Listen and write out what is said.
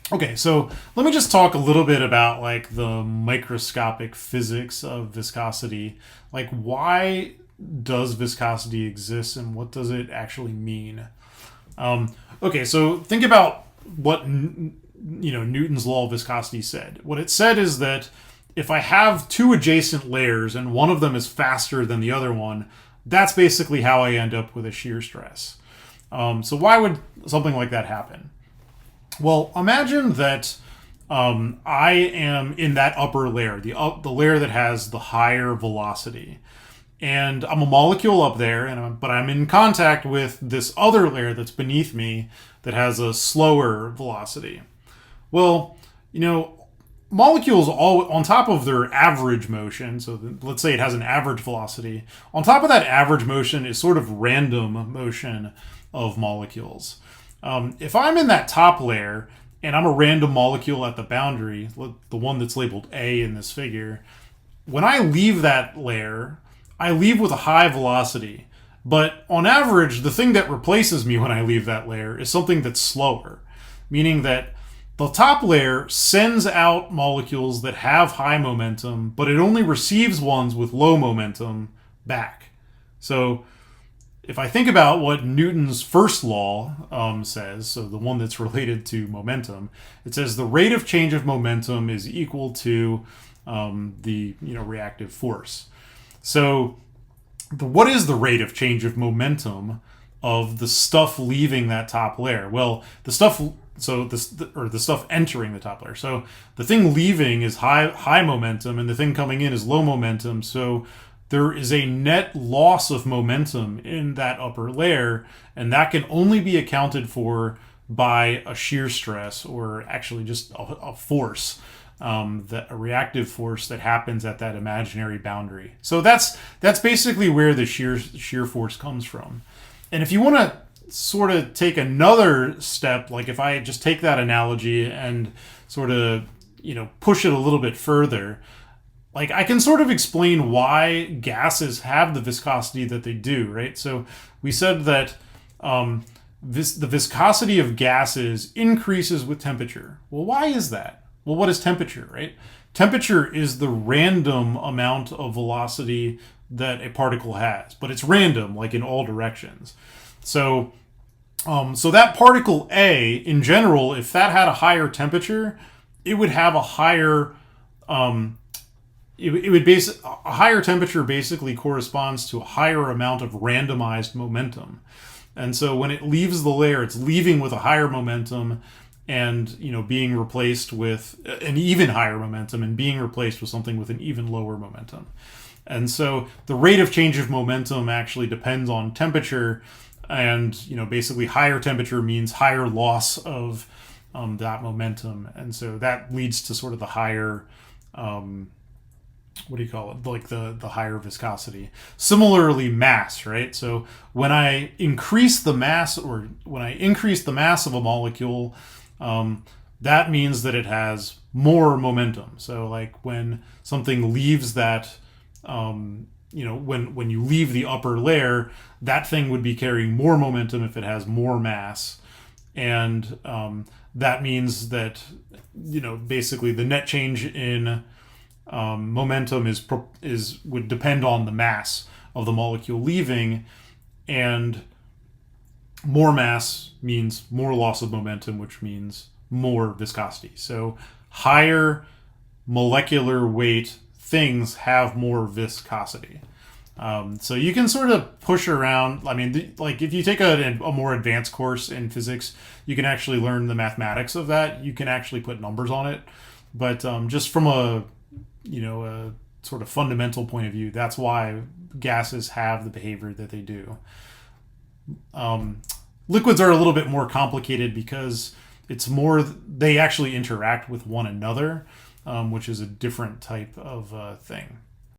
Okay, so let me just talk a little bit about like the microscopic physics of viscosity. Like, why does viscosity exist and what does it actually mean? Okay, so think about what Newton's law of viscosity said. What it said is that if I have two adjacent layers and one of them is faster than the other one, that's basically how I end up with a shear stress. So why would something like that happen? Well, imagine that I am in that upper layer, the layer that has the higher velocity, and I'm a molecule up there, but I'm in contact with this other layer that's beneath me that has a slower velocity. Well, you know, molecules all on top of their average motion. So let's say it has an average velocity. On top of that average motion is sort of random motion of molecules. If I'm in that top layer and I'm a random molecule at the boundary, the one that's labeled A in this figure, when I leave that layer, I leave with a high velocity. But on average, the thing that replaces me when I leave that layer is something that's slower, meaning that the top layer sends out molecules that have high momentum, but it only receives ones with low momentum back. So if I think about what Newton's first law says, so the one that's related to momentum, it says the rate of change of momentum is equal to the reactive force. So what is the rate of change of momentum of the stuff leaving that top layer? Well, the stuff the stuff entering the top layer. So the thing leaving is high momentum, and the thing coming in is low momentum. So there is a net loss of momentum in that upper layer, and that can only be accounted for by a shear stress, or actually just a force, a reactive force that happens at that imaginary boundary. So that's basically where the shear force comes from. And if you want to sort of take another step, like if I just take that analogy and sort of push it a little bit further, like I can sort of explain why gases have the viscosity that they do, right? So we said that the viscosity of gases increases with temperature. Well, why is that? Well, what is temperature, right? Temperature is the random amount of velocity that a particle has, but it's random, like in all directions. So that particle A, in general, if that had a higher temperature, it would have a higher a higher temperature basically corresponds to a higher amount of randomized momentum. And so when it leaves the layer, it's leaving with a higher momentum and being replaced with an even higher momentum and being replaced with something with an even lower momentum. And so the rate of change of momentum actually depends on temperature, and basically higher temperature means higher loss of that momentum, and so that leads to sort of the higher what do you call it, like the higher viscosity. Similarly, mass, right? So when I increase the mass of a molecule, that means that it has more momentum. So like when something leaves that when you leave the upper layer, that thing would be carrying more momentum if it has more mass. And that means that basically the net change in momentum would depend on the mass of the molecule leaving, and more mass means more loss of momentum, which means more viscosity. So higher molecular weight things have more viscosity. So you can sort of push around. I mean, like if you take a more advanced course in physics, you can actually learn the mathematics of that. You can actually put numbers on it. But just from a sort of fundamental point of view, that's why gases have the behavior that they do. Liquids are a little bit more complicated because they actually interact with one another, which is a different type of thing.